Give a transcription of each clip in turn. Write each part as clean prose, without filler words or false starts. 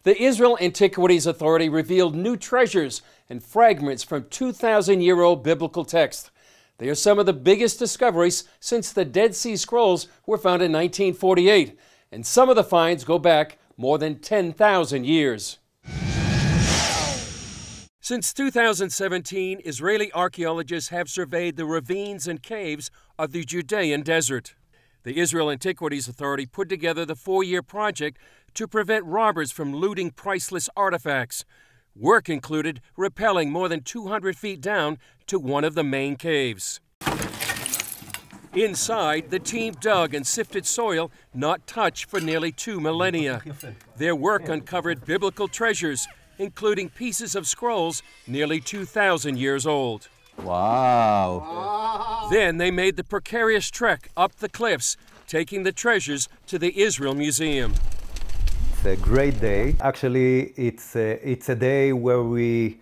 The Israel Antiquities Authority revealed new treasures and fragments from 2,000-year-old biblical texts. They are some of the biggest discoveries since the Dead Sea Scrolls were found in 1948, and some of the finds go back more than 10,000 years. Since 2017, Israeli archaeologists have surveyed the ravines and caves of the Judean desert. The Israel Antiquities Authority put together the 4-year project to prevent robbers from looting priceless artifacts. Work included rappelling more than 200 feet down to one of the main caves. Inside, the team dug and sifted soil not touched for nearly 2 millennia. Their work uncovered biblical treasures, including pieces of scrolls nearly 2,000 years old. Wow! Then they made the precarious trek up the cliffs, taking the treasures to the Israel Museum. It's a great day. Actually, it's a day where we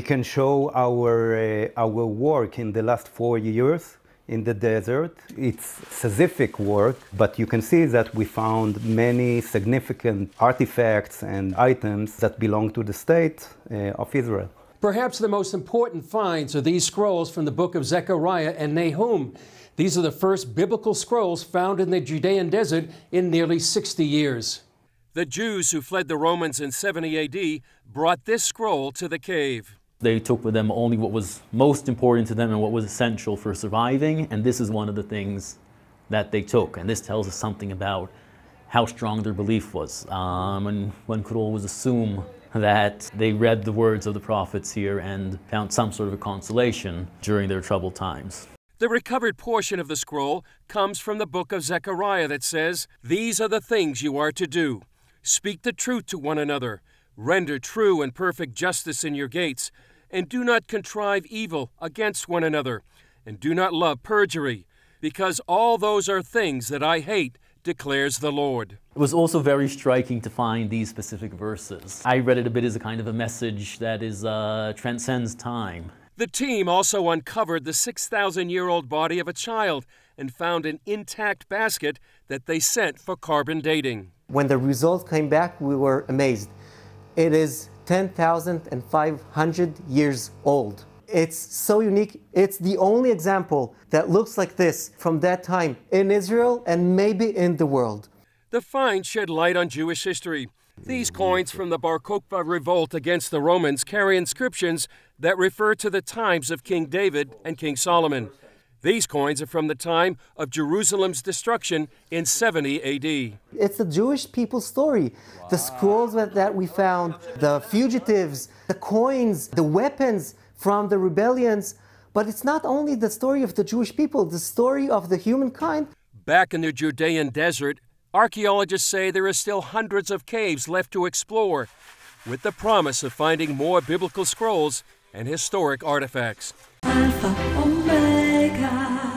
can show our work in the last 4 years in the desert. It's Sisyphic work, but you can see that we found many significant artifacts and items that belong to the state of Israel. Perhaps the most important finds are these scrolls from the book of Zechariah and Nahum. These are the first biblical scrolls found in the Judean desert in nearly 60 years. The Jews who fled the Romans in 70 AD brought this scroll to the cave. They took with them only what was most important to them and what was essential for surviving, and this is one of the things that they took. And this tells us something about how strong their belief was. And one could always assume that they read the words of the prophets here and found some sort of a consolation during their troubled times. The recovered portion of the scroll comes from the book of Zechariah that says, "These are the things you are to do. Speak the truth to one another. Render true and perfect justice in your gates, and do not contrive evil against one another, and do not love perjury, because all those are things that I hate, declares the Lord." It was also very striking to find these specific verses. I read it a bit as a kind of a message that transcends time. The team also uncovered the 6,000-year-old body of a child and found an intact basket that they sent for carbon dating. When the results came back, we were amazed. It is 10,500 years old. It's so unique. It's the only example that looks like this from that time in Israel and maybe in the world. The find shed light on Jewish history. These coins from the Bar Kokhba revolt against the Romans carry inscriptions that refer to the times of King David and King Solomon. These coins are from the time of Jerusalem's destruction in 70 AD. It's the Jewish people's story. Wow. The scrolls that we found, the fugitives, the coins, the weapons from the rebellions. But it's not only the story of the Jewish people, the story of the humankind. Back in the Judean desert, archaeologists say there are still hundreds of caves left to explore, with the promise of finding more biblical scrolls and historic artifacts. Alpha, Omega.